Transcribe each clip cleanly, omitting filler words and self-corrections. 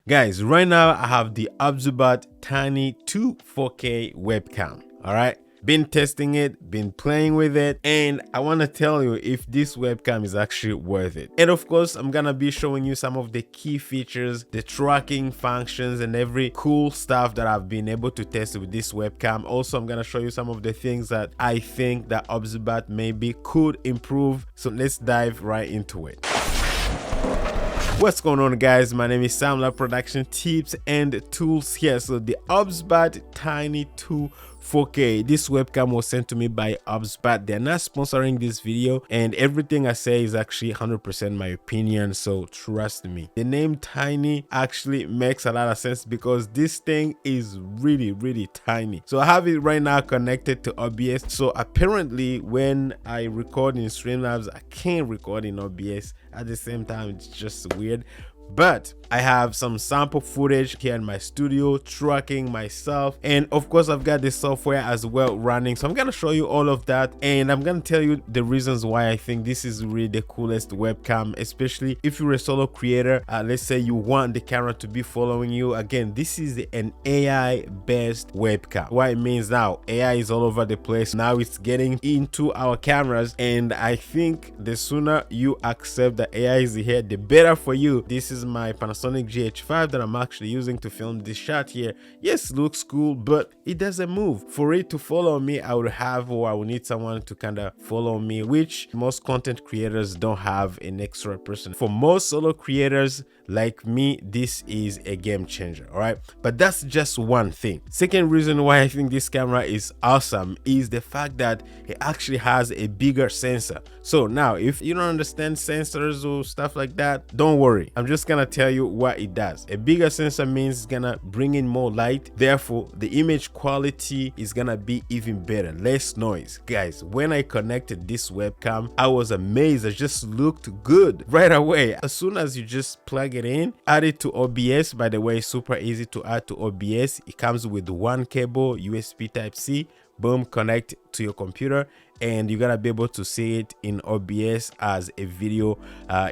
Guys, right now I have the OBSBOT Tiny 2 4K webcam. All right, been testing it, been playing with it, and I want to tell you if this webcam is actually worth it. And of course, I'm gonna be showing you some of the key features, the tracking functions, and every cool stuff that I've been able to test with this webcam. Also, I'm gonna show you some of the things that I think that OBSBOT maybe could improve. So let's dive right into it. What's going on, guys? My name is Sam, Production Tips and Tools here. So the OBSBOT Tiny 2 4K, this webcam was sent to me by OBSBOT. They're not sponsoring this video, and everything I say is actually 100% my opinion, so trust me. The name Tiny actually makes a lot of sense because this thing is really tiny. So I have it right now connected to OBS. So apparently when I record in Streamlabs, I can't record in OBS at the same time. It's just weird. But I have some sample footage here in my studio, tracking myself, and of course I've got the software as well running. So I'm gonna show you all of that, and I'm gonna tell you the reasons why I think this is really the coolest webcam, especially if you're a solo creator. Let's say you want the camera to be following you. Again, this is an AI based webcam. What it means now, AI is all over the place. Now it's getting into our cameras, and I think the sooner you accept that AI is here, the better for you. This is my Panasonic GH5 that I'm actually using to film this shot here. Yes, looks cool, but it doesn't move. For it to follow me, I would need someone to kind of follow me, which most content creators don't have an extra person. For most solo creators like me, this is a game changer. All right, but that's just one thing. Second reason why I think this camera is awesome is the fact that it actually has a bigger sensor. So now if you don't understand sensors or stuff like that, don't worry, I'm just gonna tell you what it does. A bigger sensor means it's gonna bring in more light, therefore the image quality is gonna be even better, less noise. Guys, when I connected this webcam, I was amazed. It just looked good right away. As soon as you just plug it in, add it to OBS. By the way, super easy to add to OBS. It comes with one cable, USB Type-C. Boom, connect to your computer, and you're gonna be able to see it in OBS as a video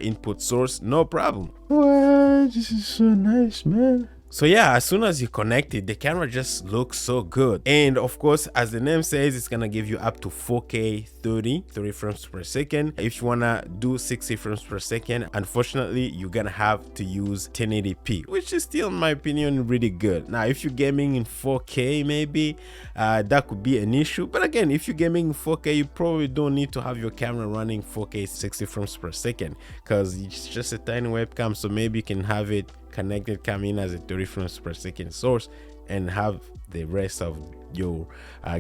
input source, no problem. What? This is so nice, man. So yeah, as soon as you connect it, the camera just looks so good. And of course, as the name says, it's gonna give you up to 4K 30 frames per second. If you wanna do 60 frames per second, unfortunately you're gonna have to use 1080p, which is still in my opinion really good. Now if you're gaming in 4K, maybe that could be an issue, but again, if you're gaming in 4K, you probably don't need to have your camera running 4K 60 frames per second because it's just a tiny webcam. So maybe you can have it connected, come in as a 30 frames per second source and have the rest of your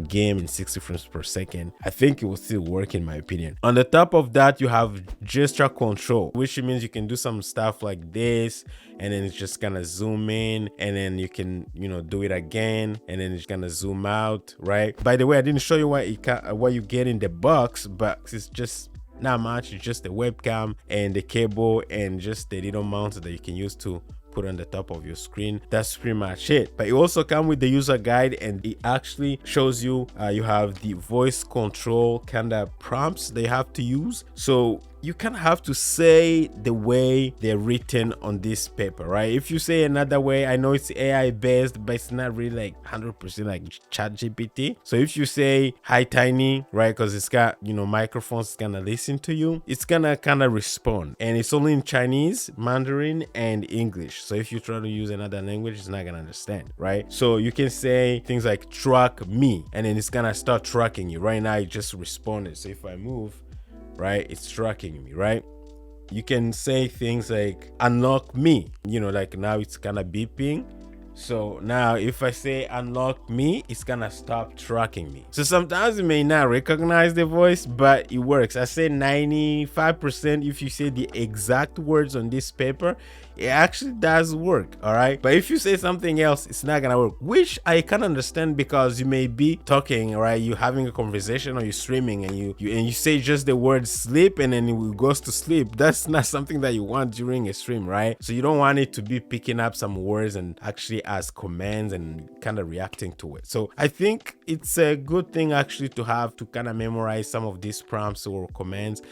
game in 60 frames per second. I think it will still work in my opinion. On the top of that, you have gesture control, which means you can do some stuff like this, and then it's just gonna zoom in, and then you can, you know, do it again, and then it's gonna zoom out, right? By the way, I didn't show you what you get in the box, but it's just not much. It's just the webcam and the cable and just the little mount that you can use to put on the top of your screen. That's pretty much it. But it also comes with the user guide, and it actually shows you you have the voice control kind of prompts they have to use. So you kind of have to say the way they're written on this paper, right? If you say another way, I know it's AI based, but it's not really like 100% like ChatGPT. So if you say hi Tiny, right, because it's got, you know, microphones, it's gonna listen to you, it's gonna kind of respond, and it's only in Chinese, Mandarin, and English. So if you try to use another language, it's not gonna understand, right? So you can say things like track me, and then it's gonna start tracking you. Right now it just responded. So if I move, right, it's tracking me, right? You can say things like unlock me, you know, like now it's kind of beeping. So now if I say unlock me, it's gonna stop tracking me. So sometimes it may not recognize the voice, but it works. I say 95% if you say the exact words on this paper, it actually does work. All right, but if you say something else, it's not gonna work, which I can understand because you may be talking, right, you're having a conversation or you're streaming, and you say just the word sleep, and then it goes to sleep. That's not something that you want during a stream, right? So you don't want it to be picking up some words and actually as commands and kind of reacting to it. So I think it's a good thing actually to have to kind of memorize some of these prompts or commands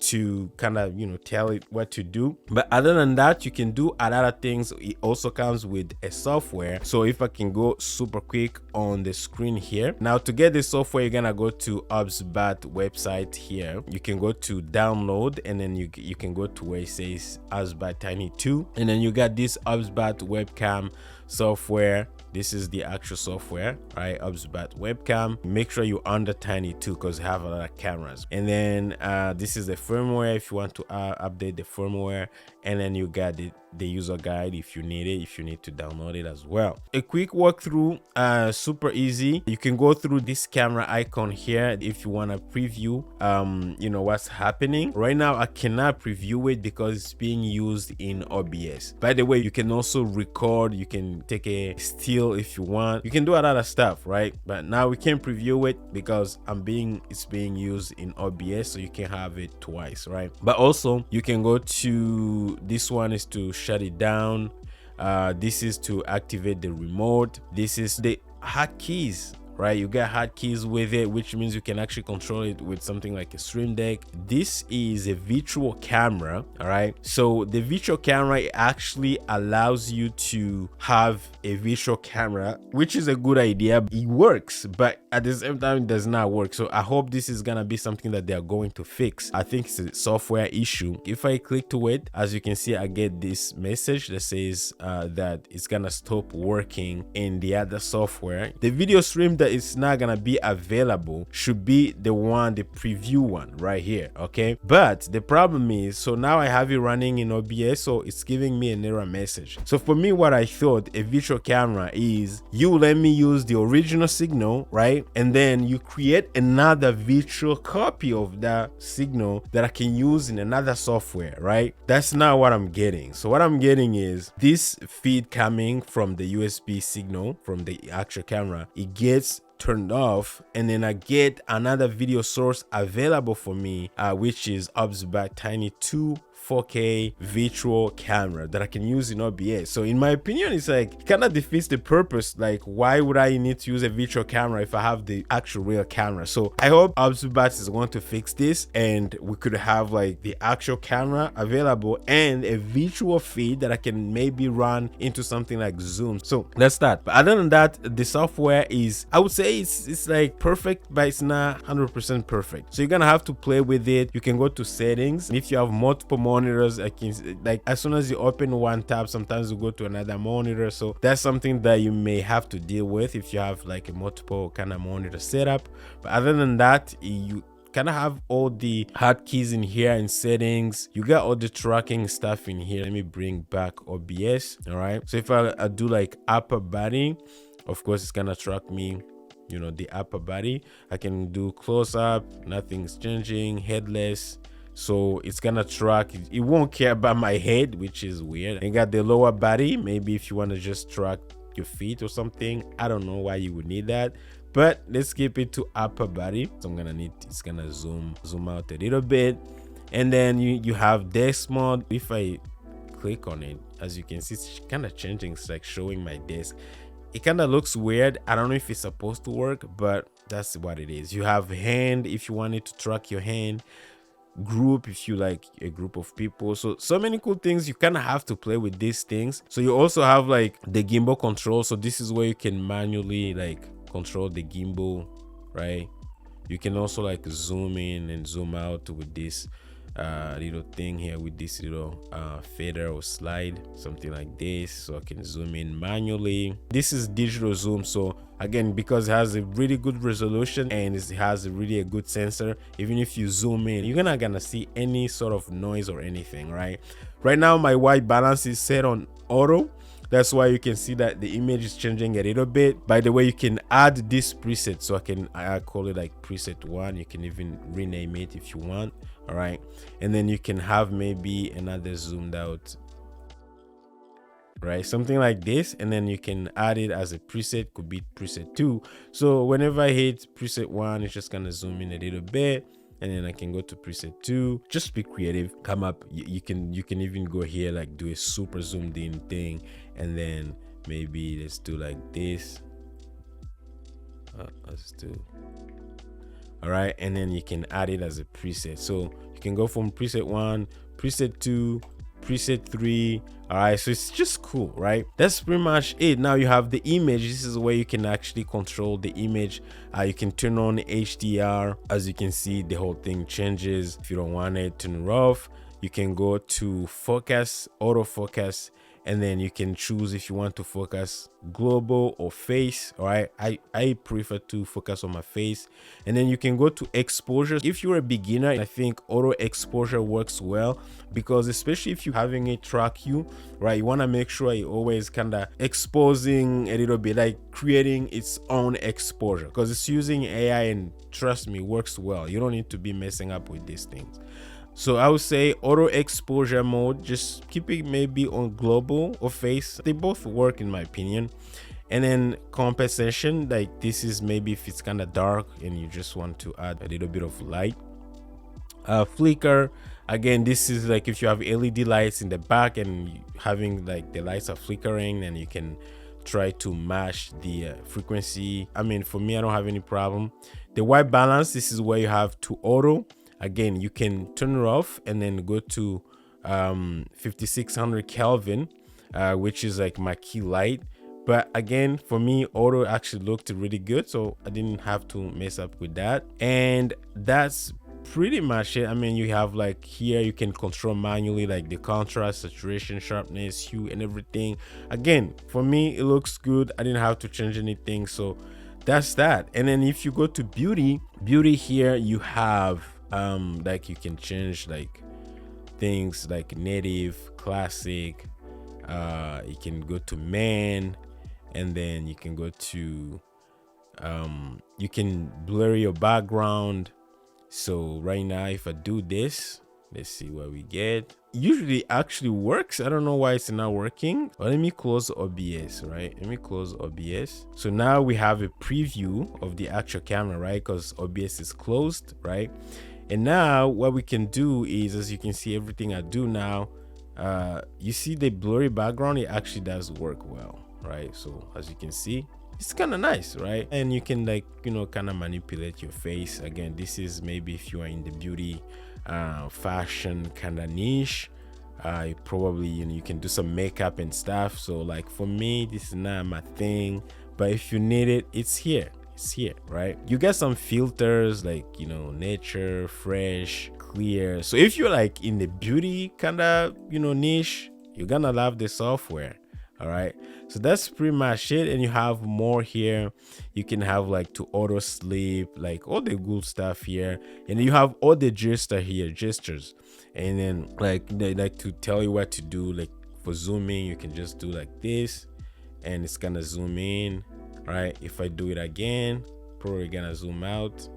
to kind of, you know, tell it what to do. But other than that, you can do a lot of things. It also comes with a software. So if I can go super quick on the screen here. Now to get this software, you're gonna go to OBSBOT website here. You can go to download, and then you can go to where it says OBSBOT Tiny 2, and then you got this OBSBOT webcam software. This is the actual software, right? OBSBOT webcam. Make sure you're under Tiny 2 because you have a lot of cameras. And then this is the firmware if you want to update the firmware. And then you got the user guide if you need it, if you need to download it as well. A quick walkthrough, super easy. You can go through this camera icon here if you want to preview you know, what's happening. Right now I cannot preview it because it's being used in OBS. By the way, you can also record, you can take a still if you want, you can do a lot of stuff, right? But now we can't preview it because it's being used in OBS, so you can have it twice, right? But also you can go to this one is to shut it down. This is to activate the remote. This is the hotkeys, right? You get hotkeys with it, which means you can actually control it with something like a Stream Deck. This is a virtual camera, all right? So the virtual camera actually allows you to have a virtual camera, which is a good idea. It works, but at the same time it does not work. So I hope this is gonna be something that they are going to fix. I think it's a software issue. If I click to it, as you can see, I get this message that says that it's gonna stop working in the other software. The video stream that is not gonna be available should be the preview one right here, okay? But the problem is, so now I have it running in OBS, so it's giving me an error message. So for me, what I thought a virtual camera is, you let me use the original signal, right? And then you create another virtual copy of that signal that I can use in another software, right? That's not what I'm getting. So what I'm getting is this feed coming from the USB signal from the actual camera, it gets turned off, and then I get another video source available for me, which is OBSBOT Tiny 2 4K virtual camera that I can use in OBS. So in my opinion, it's like, it kind of defeats the purpose. Like, why would I need to use a virtual camera if I have the actual real camera? So I hope OBSBOT is going to fix this, and we could have like the actual camera available and a virtual feed that I can maybe run into something like Zoom. So that's that. But other than that, the software is, I would say it's like perfect, but it's not 100% perfect. So you're gonna have to play with it. You can go to settings, and if you have multiple monitors, I can, like, as soon as you open one tab, sometimes you go to another monitor. So that's something that you may have to deal with if you have like a multiple kind of monitor setup. But other than that, you kind of have all the hotkeys in here in settings. You got all the tracking stuff in here. Let me bring back OBS. All right, so if I do like upper body, of course it's gonna track me, you know, the upper body. I can do close up, nothing's changing, headless. So it's gonna track, it won't care about my head, which is weird. And got the lower body, maybe if you want to just track your feet or something. I don't know why you would need that, but let's keep it to upper body. So I'm gonna need, it's gonna zoom out a little bit. And then you have desk mode. If I click on it, as you can see, it's kind of changing. It's like showing my desk. It kind of looks weird. I don't know if it's supposed to work, but that's what it is. You have hand if you wanted to track your hand, group if you like a group of people. So many cool things. You kind of have to play with these things. So you also have like the gimbal control. So this is where you can manually like control the gimbal, right? You can also like zoom in and zoom out with this little thing here, with this little fader or slide, something like this. So I can zoom in manually. This is digital zoom. So again, because it has a really good resolution and it has a really good sensor, even if you zoom in, you're not gonna see any sort of noise or anything, right? Right now my white balance is set on auto. That's why you can see that the image is changing a little bit. By the way, you can add this preset. So I call it like preset 1. You can even rename it if you want. All right. And then you can have maybe another zoomed out, right? Something like this. And then you can add it as a preset, could be preset 2. So whenever I hit preset 1, it's just going to zoom in a little bit. And then I can go to preset 2. Just be creative. Come up. You can even go here, like do a super zoomed in thing. And then maybe let's do like this. Let's do. all right, and then you can add it as a preset. So you can go from preset 1, preset 2, preset 3. All right, so it's just cool, right? That's pretty much it. Now you have the image. This is where you can actually control the image. You can turn on HDR. As you can see, the whole thing changes. If you don't want it, turn it off. You can go to focus, autofocus, and then you can choose if you want to focus global or face. All right, I prefer to focus on my face. And then you can go to exposure. If you're a beginner, I think auto exposure works well, because especially if you're having it track you, right, you want to make sure you always kind of exposing a little bit, like creating its own exposure, because it's using AI, and trust me, works well. You don't need to be messing up with these things. So I would say auto exposure mode, just keep it maybe on global or face. They both work in my opinion. And then compensation, like this is maybe if it's kind of dark and you just want to add a little bit of light. Flicker, again, this is like if you have LED lights in the back and having like the lights are flickering, and you can try to match the frequency. I mean, for me, I don't have any problem. The white balance, this is where you have to auto. Again, you can turn it off and then go to 5600 Kelvin, which is like my key light. But again, for me, auto actually looked really good, so I didn't have to mess up with that. And that's pretty much it. I mean, you have like here, you can control manually like the contrast, saturation, sharpness, hue, and everything. Again, for me, it looks good. I didn't have to change anything, so that's that. And then if you go to beauty here, you have like you can change like things like native, classic. You can go to man, and then you can go to you can blur your background. So right now, if I do this, let's see what we get. Usually it actually works. I don't know why it's not working. But let me close OBS, right? Let me close OBS. So now we have a preview of the actual camera, right? Because OBS is closed, right? And now what we can do is, as you can see, everything I do now, you see the blurry background, it actually does work well, right? So as you can see, it's kind of nice, right? And you can, like, you know, kind of manipulate your face. Again, this is maybe if you are in the beauty fashion kind of niche, you probably, you know, you can do some makeup and stuff. So like for me, this is not my thing, but if you need it, it's here. It's here, right? You get some filters like, you know, nature, fresh, clear. So if you're like in the beauty kind of, you know, niche, you're gonna love the software. All right, so that's pretty much it. And you have more here. You can have like to auto sleep, like all the good stuff here. And you have all the gestures, and then like they like to tell you what to do. Like for zooming, you can just do like this and it's gonna zoom in, right? If I do it again, probably gonna zoom out.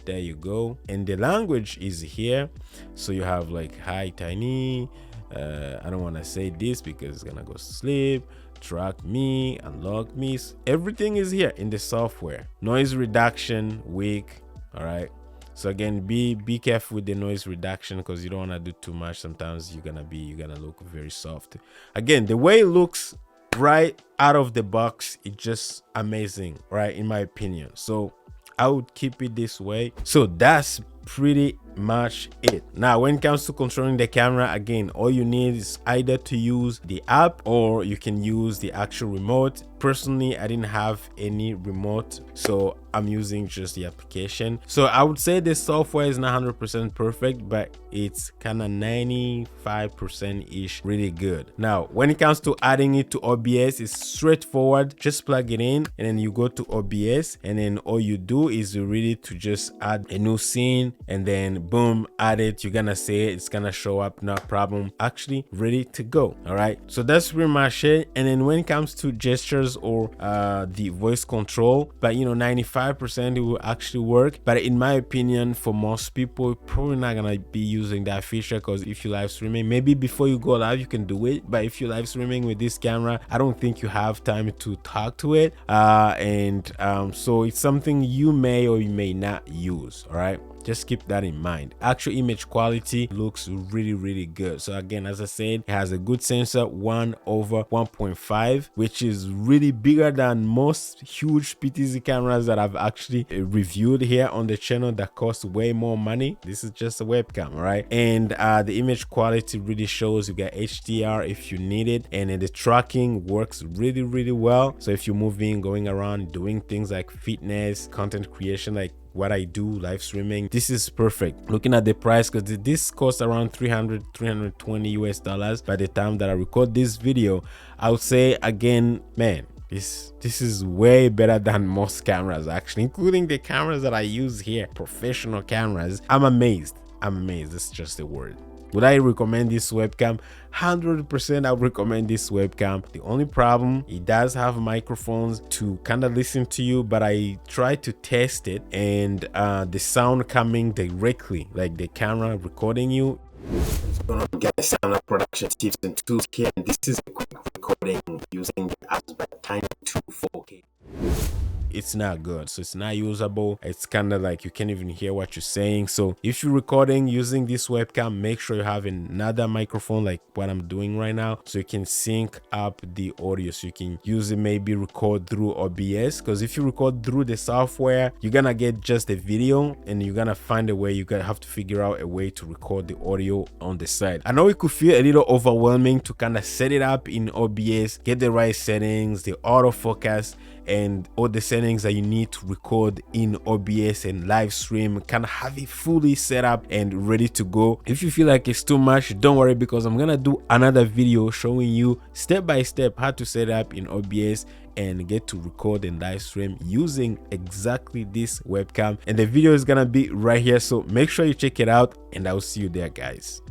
There you go. And the language is here. So you have like hi Tiny, I don't want to say this because it's gonna go to sleep, track me, unlock me. Everything is here in the software. Noise reduction, weak. All right, so again, be careful with the noise reduction, because you don't want to do too much. Sometimes you're gonna look very soft. Again, the way it looks right out of the box, it's just amazing, right, in my opinion. So I would keep it this way. So that's pretty much it. Now when it comes to controlling the camera, again, all you need is either to use the app or you can use the actual remote. Personally, I didn't have any remote, so I'm using just the application. So I would say the software is not 100% perfect, but it's kind of 95% ish really good. Now when it comes to adding it to OBS, it's straightforward. Just plug it in and then you go to OBS, and then all you do is you really to just add a new scene, and then boom, add it. You're gonna say it, it's gonna show up, no problem, actually ready to go. All right, so that's pretty much it. And then when it comes to gestures or the voice control, but you know, 95% it will actually work. But in my opinion, for most people, probably not gonna be using that feature, because if you live streaming, maybe before you go live you can do it, but if you're live streaming with this camera, I don't think you have time to talk to it, so it's something you may or you may not use. All right, just keep that in mind. Actual image quality looks really good. So again, as I said, it has a good sensor, 1/1.5, which is really bigger than most huge PTZ cameras that I've actually reviewed here on the channel that cost way more money. This is just a webcam, right? And the image quality really shows. You got HDR if you need it, and the tracking works really well. So if you're moving, going around, doing things like fitness, content creation, like what I do, live streaming, this is perfect. Looking at the price, because this costs around $320 US by the time that I record this video, I would say again, man, this is way better than most cameras, actually, including the cameras that I use here, professional cameras. I'm amazed. That's just a word. Would I recommend this webcam? 100% I would recommend this webcam. The only problem, it does have microphones to kind of listen to you, but I tried to test it, and the sound coming directly, like the camera recording you. Guys, sound production tips and tools here, and this is a quick recording using the OBSBOT Tiny 2 4K. It's not good, so it's not usable. It's kind of like you can't even hear what you're saying. So if you're recording using this webcam, make sure you have another microphone like what I'm doing right now, so you can sync up the audio, so you can use it, maybe record through OBS, because if you record through the software, you're gonna get just a video, and you're gonna find a way, you're gonna have to figure out a way to record the audio on the side. I know it could feel a little overwhelming to kind of set it up in OBS, get the right settings, the autofocus, and all the settings that you need to record in OBS and live stream, kind of have it fully set up and ready to go. If you feel like it's too much, don't worry, because I'm gonna do another video showing you step by step how to set up in OBS and get to record and live stream using exactly this webcam, and the video is gonna be right here, so make sure you check it out, and I'll see you there, guys.